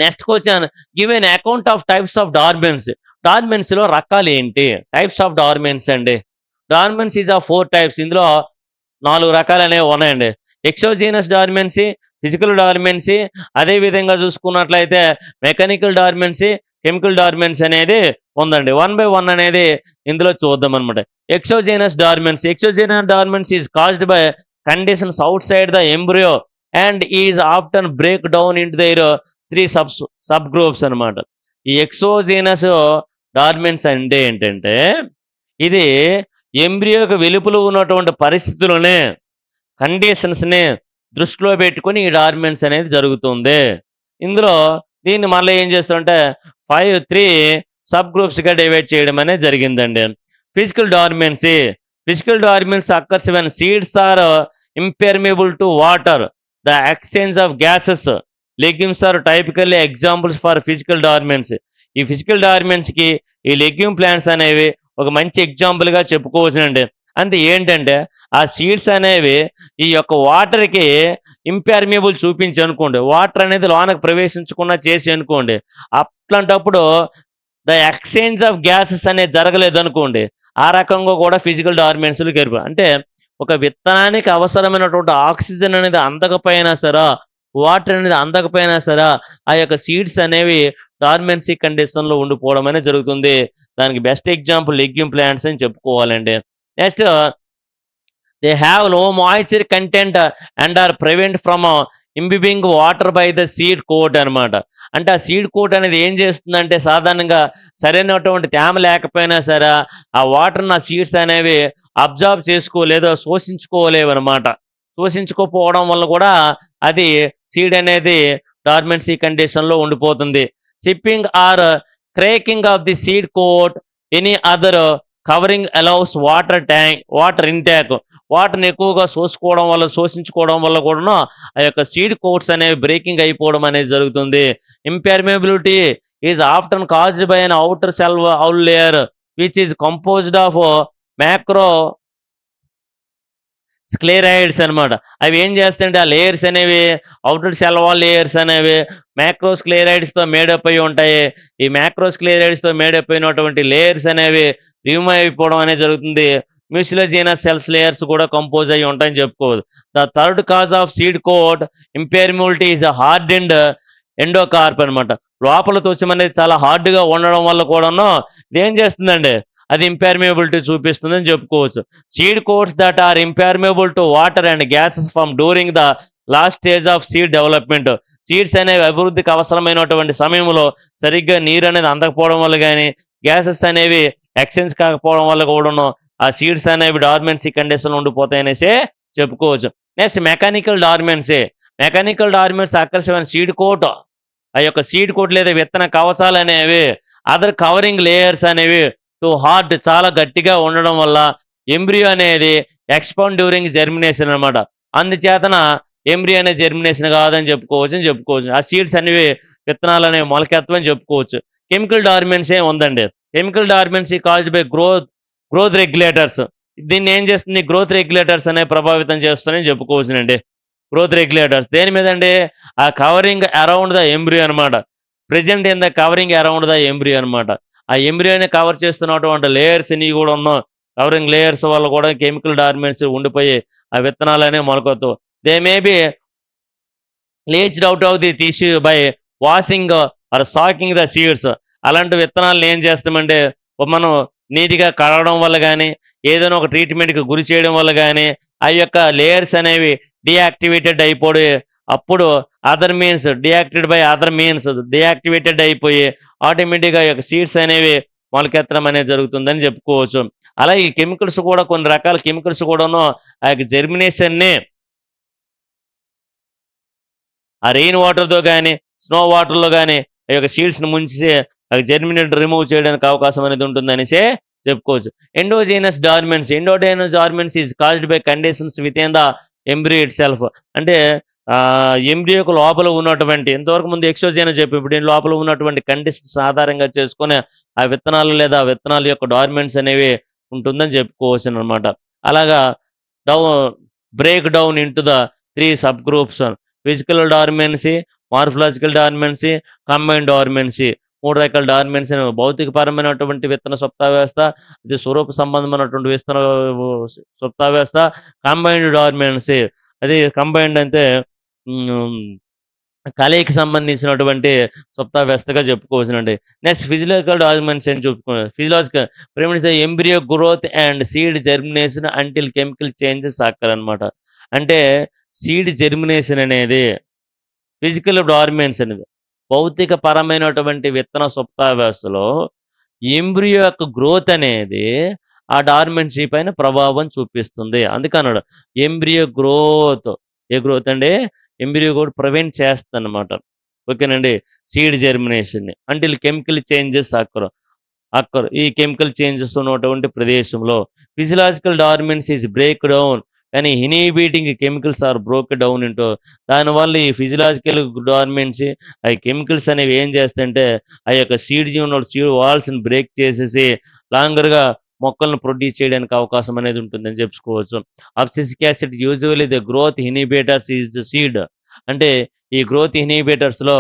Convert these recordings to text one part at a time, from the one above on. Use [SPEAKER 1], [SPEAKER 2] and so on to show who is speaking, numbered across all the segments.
[SPEAKER 1] Next question, give an account of types of dormancy. డార్మెన్స్లో రకాలు ఏంటి? టైప్స్ ఆఫ్ డార్మెన్స్ అండి. Dormancy is of 4 types. ఇందులో 4 రకాలు అనేవి ఉన్నాయండి. ఎక్సోజీనస్ డార్మెన్సీ, ఫిజికల్ డార్మెన్సీ, అదే విధంగా చూసుకున్నట్లయితే మెకానికల్ డార్మెన్సీ, కెమికల్ డార్మెన్సీ అనేది ఉందండి. 1 బై 1 అనేది ఇందులో చూద్దాం అనమాట. ఎక్సోజీనస్ dormancy. ఎక్సోజీనస్ dormancy is caused by conditions out side the embryo and is often break down into their 3 sub groups అనమాట. ఈ ఎక్సోజీనస్ డార్మెన్స్ అంటే ఏంటంటే, ఇది ఎంబ్రియోకి వెలుపల ఉన్నటువంటి పరిస్థితులనే, కండిషన్స్ని దృష్టిలో పెట్టుకొని ఈ డార్మెన్స్ అనేది జరుగుతుంది. ఇందులో దీన్ని మళ్ళీ ఏం చేస్తుంటే 3 సబ్ గ్రూప్స్గా డివైడ్ చేయడం అనేది జరిగిందండి. Physical dormancy. Physical dormancy occurs when seeds are impermeable to water, the exchange of gases. Legumes are typically examples for physical dormancy. ఈ ఫిజికల్ డార్మెన్స్కి ఈ లెగ్యూమ్ ప్లాంట్స్ అనేవి ఒక మంచి ఎగ్జాంపుల్గా చెప్పుకోవచ్చునండి. అంటే ఏంటంటే, ఆ సీడ్స్ అనేవి ఈ యొక్క వాటర్కి ఇంపెర్మియబుల్ చూపించి అనుకోండి, వాటర్ అనేది లోనకు ప్రవేశించకుండా చేసి అనుకోండి, అట్లాంటప్పుడు ద ఎక్స్చేంజ్ ఆఫ్ గ్యాసెస్ అనేది జరగలేదు అనుకోండి, ఆ రకంగా కూడా ఫిజికల్ డార్మెన్స్లు గెలుపు. అంటే ఒక విత్తనానికి అవసరమైనటువంటి ఆక్సిజన్ అనేది అందకపోయినా సరే, వాటర్ అనేది అందకపోయినా సరే, ఆ యొక్క సీడ్స్ అనేవి డార్మెన్సీ కండిషన్లో ఉండిపోవడం అనేది జరుగుతుంది. దానికి బెస్ట్ ఎగ్జాంపుల్ లెగ్యూమ్ ప్లాంట్స్ అని చెప్పుకోవాలండి. Next, they have low moisture content and are prevent from imbibing water by the seed coat అనమాట. అంటే ఆ సీడ్ కోట్ అనేది ఏం చేస్తుందంటే, సాధారణంగా సరైనటువంటి తేమ లేకపోయినా సరే ఆ వాటర్ ఆ సీడ్స్ అనేవి అబ్జర్వ్ చేసుకోలేదో శోషించుకోలేవు అనమాట. శోషించుకోకపోవడం వల్ల కూడా అది సీడ్ అనేది డార్మెన్సీ కండిషన్లో ఉండిపోతుంది. Chipping or cracking of the seed coat any other covering allows water intake. వాటర్ని ఎక్కువగా శోషించుకోవడం వల్ల కూడా ఆ యొక్క సీడ్ కోట్స్ అనేవి బ్రేకింగ్ అయిపోవడం అనేది జరుగుతుంది. Impermeability is often caused by an outer అవుల్ layer which is composed of macro sclereids అనమాట. అవి ఏం చేస్తాయంటే, ఆ లేయర్స్ అనేవి, అవుటర్ సెల్ వాల్ లేయర్స్ అనేవి మ్యాక్రోస్క్లెరైడ్స్తో మేడప్ అయి ఉంటాయి. ఈ మ్యాక్రోస్క్లెరైడ్స్తో మేడప్ అయినటువంటి లేయర్స్ అనేవి రిమూవ్ అయిపోవడం అనేది జరుగుతుంది. మ్యూసిలోజీనస్ సెల్స్ లేయర్స్ కూడా కంపోజ్ అయ్యి ఉంటాయని చెప్పుకోవచ్చు. The third cause of seed coat impermeability is hard and endocarp అనమాట. లోపల త్వచం అనేది చాలా హార్డ్గా ఉండడం వల్ల కూడాను ఇదేం చేస్తుందండి, అది ఇంపెర్మియబిలిటీ చూపిస్తుందని చెప్పుకోవచ్చు. Seed coats that are impermeable to water and gases from during the last stage of seed development. Seeds అనేవి అభివృద్ధికి అవసరమైనటువంటి సమయంలో సరిగ్గా నీరు అనేది అందకపోవడం వల్ల కానీ, గ్యాసెస్ అనేవి ఎక్స్చేంజ్ కాకపోవడం వల్ల కూడాను ఆ సీడ్స్ అనేవి డార్మెన్సీ కండిషన్లో ఉండిపోతాయనేసి చెప్పుకోవచ్చు. Next, mechanical dormancy. Mechanical dormancy occurs when seed coat, ఆ యొక్క సీడ్ కోట్ లేదా విత్తన కవచాలు అనేవి అదర్ కవరింగ్ లేయర్స్ అనేవి టు హార్డ్, చాలా గట్టిగా ఉండడం వల్ల ఎంబ్రియో అనేది ఎక్స్పాండ్ డ్యూరింగ్ జెర్మినేషన్ అనమాట. అందుచేతన ఎంబ్రియో అనేది జెర్మినేషన్ కాదని చెప్పుకోవచ్చు. ఆ సీడ్స్ అనేవి విత్తనాలు అనేవి మొలకెత్తమని చెప్పుకోవచ్చు. కెమికల్ డార్మెన్సీ ఉందండి. Chemical dormancy caused by growth regulators. దీన్ని ఏం చేస్తుంది, గ్రోత్ రెగ్యులేటర్స్ అనేవి ప్రభావితం చేస్తుందని చెప్పుకోవచ్చునండి. గ్రోత్ రెగ్యులేటర్స్ దేని మీద అండి, ఆ కవరింగ్ అరౌండ్ ద ఎంబ్రియో అనమాట. Present in the covering around the embryo అనమాట. ఆ ఎంబ్రియోని కవర్ చేస్తున్నటువంటి లేయర్స్ ని కూడా ఉన్న కవరింగ్ లేయర్స్ వల్ల కూడా కెమికల్ డార్మెన్సీ ఉండిపోయి ఆ విత్తనాలు అనేవి మొలకొత్తు. They may be leached out of the tissue by washing or soaking the seeds. అలాంటి విత్తనాలను ఏం చేస్తామంటే, మనం నీట్గా కడగడం వల్ల కానీ, ఏదైనా ఒక ట్రీట్మెంట్కి గురి చేయడం వల్ల కానీ ఆ యొక్క లేయర్స్ అనేవి డీయాక్టివేటెడ్ అయిపోయి, అప్పుడు డీయాక్టివేటెడ్ అయిపోయి ఆటోమేటిక్గా ఈ యొక్క సీడ్స్ అనేవి మొలకెత్తడం అనేది జరుగుతుందని చెప్పుకోవచ్చు. అలాగే ఈ కెమికల్స్ కూడా, కొన్ని రకాల కెమికల్స్ కూడాను ఆ యొక్క జెర్మినేషన్ని ఆ రెయిన్ వాటర్తో కానీ, స్నో వాటర్లో కానీ ఆ యొక్క సీడ్స్ని ముంచి ఆ జెర్మినేట్ రిమూవ్ చేయడానికి అవకాశం అనేది ఉంటుందనేసి చెప్పుకోవచ్చు. Endogenous dormancy is caused by conditions with in the embryo it self. అంటే ఎంబ్రియోకు లోపల ఉన్నటువంటి, ఇంతవరకు ముందు ఎక్సోజీనస్ చెప్పి, ఇప్పుడు లోపల ఉన్నటువంటి కండిషన్స్ ఆధారంగా చేసుకుని ఆ విత్తనాలు లేదా విత్తనాల యొక్క డార్మెన్స్ అనేవి ఉంటుందని చెప్పుకోవచ్చు అనమాట. అలాగా break down into the 3 sub groups: physical dormancy, morphological dormancy, combined dormancy. 3 రకాల డార్మెన్సీ అని భౌతికపరమైనటువంటి విత్తన సుప్తా వ్యవస్థ, ఇది స్వరూప సంబంధమైనటువంటి విత్తన సుప్తా వ్యవస్థ, కంబైన్డ్ డార్మెన్సీ. అది కంబైన్డ్ అంటే హ్మ్. కలయికి సంబంధించినటువంటి సుప్తా వ్యవస్థగా చెప్పుకోవచ్చునండి. నెక్స్ట్ ఫిజియోలాజికల్ డార్మెన్సీ అని చెప్పుకున్నాం. Physiological prevents the embryo growth and seed germination until chemical changes occur అనమాట. అంటే సీడ్ జెర్మినేషన్ అనేది ఫిజికల్ డార్మెన్స్ అనేది భౌతిక పరమైనటువంటి విత్తన సుప్తా వ్యవస్థలో ఎంబ్రియో యొక్క గ్రోత్ అనేది ఆ డార్మెన్సీ పైన ప్రభావం చూపిస్తుంది. అందుకన్నాడు ఎంబ్రియో గ్రోత్. ఏ గ్రోత్ అండి? ఎంబ్రియో కూడా ప్రివెంట్ చేస్తుందన్నమాట. ఓకేనండి. సీడ్ జెర్మినేషన్‌ని అంటిల్ కెమికల్ చేంజెస్ అక్కర్. ఈ కెమికల్ చేంజెస్ ఉన్నటువంటి ప్రదేశంలో physiological dormancy is break down కానీ inhibiting chemicals are broke down into. దానివల్ల ఈ ఫిజియోలాజికల్ డార్మెన్సీ ఆ కెమికల్స్ అనేవి ఏం చేస్తాయంటే ఆ యొక్క సీడ్ సీడ్ వాల్స్ని బ్రేక్ చేసేసి లాంగర్గా మొక్కలను ప్రొడ్యూస్ చేయడానికి అవకాశం అనేది ఉంటుందని చెప్పుకోవచ్చు. Abscisic acid usually the growth inhibitors is the seed. అంటే ఈ గ్రోత్ ఇన్హిబిటర్స్లో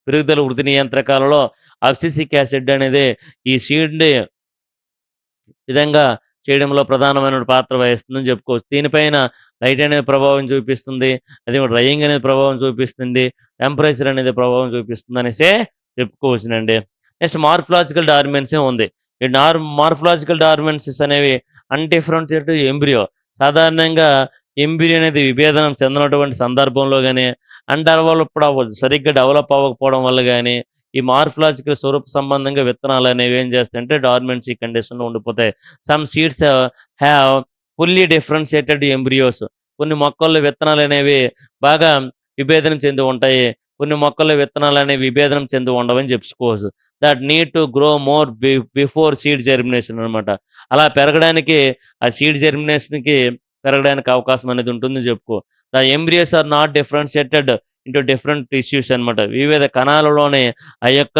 [SPEAKER 1] పెరుగుదల వృద్ధి నియంత్రకాలలో అబ్సిసిక్ యాసిడ్ అనేది ఈ సీడ్‌ని విధంగా చేయడంలో ప్రధానమైన పాత్ర వహిస్తుందని చెప్పుకోవచ్చు. దీనిపైన లైట్ అనేది ప్రభావం చూపిస్తుంది. అదే డ్రైయింగ్ అనేది ప్రభావం చూపిస్తుంది. టెంపరేచర్ అనేది ప్రభావం చూపిస్తుంది అనేసే చెప్పుకోవచ్చునండి. నెక్స్ట్ మార్ఫలాజికల్ డార్మెన్సీ ఉంది. ఈ మార్ఫలాజికల్ డార్మెన్సీస్ అనేవి అన్‌డిఫరెన్షియేటెడ్ ఎంబ్రియో. సాధారణంగా ఎంబ్రియో అనేది విభేదనం చెందనటువంటి సందర్భంలో గాని, అన్‌డెవలప్డ్ అవ్వదు. సరిగ్గా డెవలప్ అవ్వకపోవడం వల్ల గాని, ఈ మార్ఫలాజికల్ స్వరూప సంబంధంగా విత్తనాలు అనేవి ఏం చేస్తాయంటే డార్మెన్సీ కండిషన్‌లో ఉండిపోతాయి. Some seeds have fully differentiated embryos. కొన్ని మొక్కల్లో విత్తనాలు అనేవి బాగా విభేదనం చెంది ఉంటాయి. కొన్ని మొక్కల్లో విత్తనాలు అనేవి విభేదనం చెంది ఉండవని చెప్పుకోవచ్చు. That need to grow more before seed germination అనమాట. అలా పెరగడానికి ఆ సీడ్ జెర్మినేషన్‌కి పెరగడానికి అవకాశం అనేది ఉంటుందని చెప్పుకో. The embryos are not differentiated into different tissues అనమాట. వివిధ కణాలలోనే ఆ యొక్క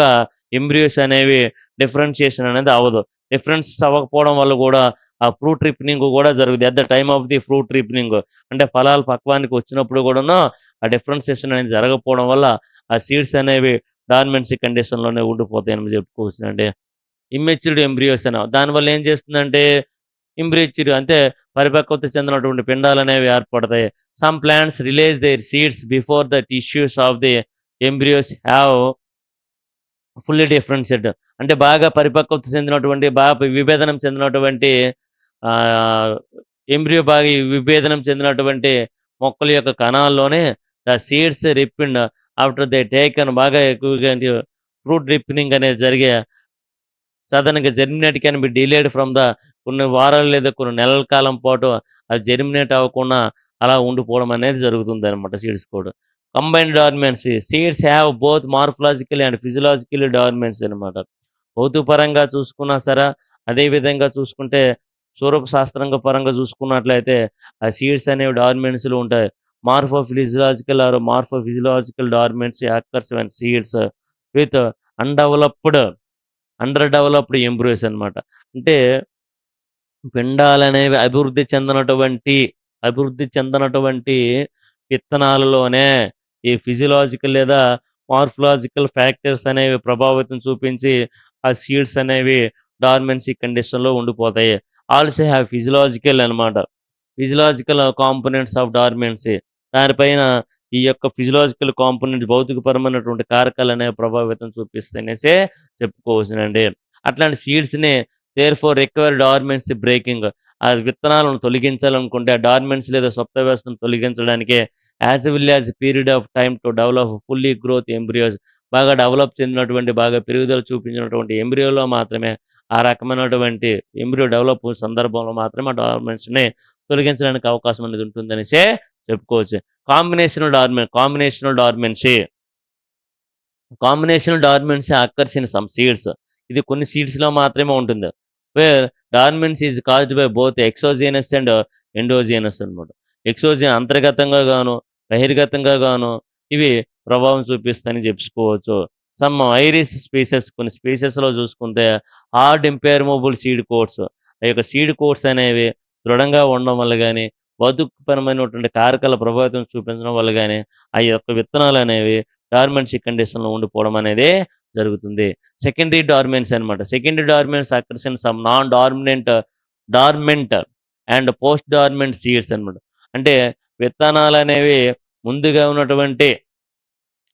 [SPEAKER 1] ఎంబ్రియోస్ అనేవి డిఫరెన్షియేషన్ అనేది అవ్వదు. డిఫరెన్స్ అవ్వకపోవడం వల్ల కూడా ఆ ఫ్రూట్ రిపనింగ్ కూడా జరుగుద్ది. At the time of the fruit ripening అంటే ఫలాలు పక్వానికి వచ్చినప్పుడు కూడాను ఆ డిఫరెన్షియేషన్ అనేది జరగకపోవడం వల్ల ఆ సీడ్స్ అనేవి డార్మెన్సీ కండిషన్‌లోనే ఉండిపోతాయని చెప్పుకోవచ్చునండి. ఇమ్మెచ్యూర్డ్ ఎంబ్రియోస్ అని దానివల్ల ఏం చేస్తుందంటే ఇంబ్రిచ్యూర్ అంటే పరిపక్వత చెందినటువంటి పిండాలనేవి ఏర్పడతాయి. Some plants release there seeds before the tissues of the embryos have fully differentiated. అంటే బాగా పరిపక్వత చెందినటువంటి, బాగా విభేదనం చెందినటువంటి ఆహ్, ఎంబ్రియో బాగా విభేదనం చెందినటువంటి మొక్కల యొక్క కణాల్లోనే the seeds ripened after they taken బాగా ఎక్కువగా ఫ్రూట్ రిప్పనింగ్ అనేది జరిగే సాధారణంగా germinate can be delayed from the కొన్ని వారాలు లేదా కొన్ని నెలల కాలం పాటు అది జెర్మినేట్ అవ్వకుండా అలా ఉండిపోవడం అనేది జరుగుతుందనమాట సీడ్స్ కూడా. Combined dormancy seeds have both morphological and physiological dormancy అనమాట. భౌతికపరంగా చూసుకున్నా సరే, అదే విధంగా చూసుకుంటే స్వరూప శాస్త్రంగా పరంగా చూసుకున్నట్లయితే ఆ సీడ్స్ అనేవి డార్మెన్సీలు ఉంటాయి. Morphophysiological or morphophysiological dormancy occurs when seeds with undeveloped under developed embryos అనమాట. అంటే పిండాలనేవి అభివృద్ధి చెందనటువంటి విత్తనాలలోనే ఈ ఫిజియోలాజికల్ లేదా మార్ఫలాజికల్ ఫ్యాక్టర్స్ అనేవి ప్రభావితం చూపించి ఆ సీడ్స్ అనేవి డార్మెన్సీ కండిషన్‌లో ఉండిపోతాయి. ఆల్సో హావ్ ఫిజియోలాజికల్ అనమాట. Physiological components of dormancy. దానిపైన ఈ యొక్క ఫిజియోలాజికల్ కాంపోనెంట్ భౌతికపరమైనటువంటి కారకాలనేవి ప్రభావితం చూపిస్తాయనేసే చెప్పుకోవచ్చునండి. అట్లాంటి సీడ్స్‌ని దేర్‌ఫోర్ రిక్వైర్ డార్మెన్సీ బ్రేకింగ్. ఆ విత్తనాలను తొలగించాలనుకుంటే ఆ డార్మెన్సీ లేదా సుప్త వ్యవస్థను తొలగించడానికి as well as period of time to develop fully growth embryos. బాగా డెవలప్ చెందినటువంటి, బాగా పెరుగుదల చూపించినటువంటి ఎంబ్రియోలో మాత్రమే ఆ రకమైనటువంటి ఎంబ్రియో డెవలప్ సందర్భంలో మాత్రమే ఆ డార్మెన్సీని తొలగించడానికి అవకాశం అనేది ఉంటుందనేసే చెప్పుకోవచ్చు. Combinational dormancy. Combinational dormancy occurs in some seeds. ఇది కొన్ని సీడ్స్‌లో మాత్రమే ఉంటుంది. Where dormancy is caused by both exogenous and endogenous అన్నమాట. అంతర్గతంగా గాను, బహిర్గతంగా గాను ఇవి ప్రభావం చూపిస్తాయని చెప్పుకోవచ్చు. సమ్ ఐరిస్ స్పీసెస్ కొన్ని స్పీసెస్‌లో చూసుకుంటే హార్డ్ ఇంపెర్మబుల్ సీడ్ కోట్స్. ఆ యొక్క సీడ్ కోట్స్ అనేవి దృఢంగా ఉండడం వల్ల గాని, భౌతికపరమైనటువంటి కారకాల ప్రభావితం చూపించడం వల్ల గాని, ఆ యొక్క విత్తనాలనేవి డార్మెన్సీ కండిషన్‌లో ఉండిపోవడం అనేదే జరుగుతుంది. సెకండరీ డార్మెన్సీ అనమాట. Secondary dormancy occurs in some non dormant and post dormant seeds అనమాట. అంటే విత్తనాలనేవి ముందుగా ఉన్నటువంటి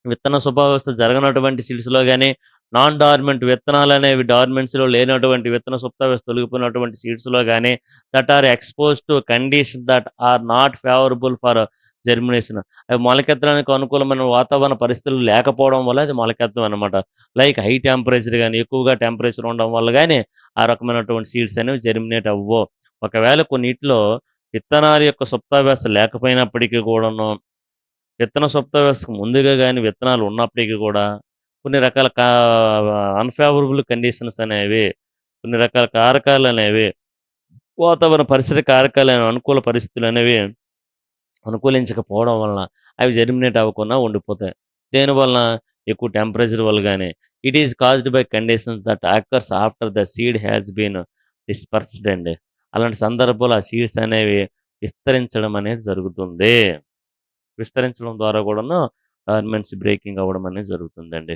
[SPEAKER 1] విత్తన శుభావస్థ జరగనటువంటి సీడ్స్‌లో గాని, నాన్ డార్మెంట్ విత్తనాలనేవి డార్మెన్సీలో లేనటువంటి విత్తన సుప్తావస్థ తొలగిపోయినటువంటి సీడ్స్‌లో గాని, that are exposed to conditions that are not favourable for germination. అవి మొలకెత్తడానికి అనుకూలమైన వాతావరణ పరిస్థితులు లేకపోవడం వల్ల అది మొలకెత్తవు అనమాట. లైక్ హై టెంపరేచర్ గాని, ఎక్కువగా టెంపరేచర్ ఉండడం వల్ల గాని, ఆ రకమైనటువంటి సీడ్స్ అనేవి జెర్మినేట్ అవ్వవు. ఒకవేళ కొన్నిటిలో విత్తనాల యొక్క సుప్తావస్థ లేకపోయినప్పటికీ కూడాను, విత్తన సుప్తావస్థకు ముందుగా గాని విత్తనాలు ఉన్నప్పటికి కూడా, కొన్ని రకాల అన్‌ఫేవరబుల్ కండిషన్స్ అనేవి, కొన్ని రకాల కారకాలనేవి, వాతావరణ పరిసర కారకాలైన అనుకూల పరిస్థితులనేవి అనుకూలించకపోవడం వలన అవి జెర్మినేట్ అవ్వకుండా ఉండిపోతాయి. దేనివలన? ఎక్కువ టెంపరేచర్ వల్ల గాని. It is caused by conditions that occurs after the seed has been dispersed అండి. అలాంటి సందర్భంలో ఆ సీడ్స్ అనేవి విస్తరించడం అనేది జరుగుతుంది. విస్తరించడం ద్వారా కూడాను డార్మెన్సీ బ్రేకింగ్ అవ్వడం అనేది జరుగుతుందండి.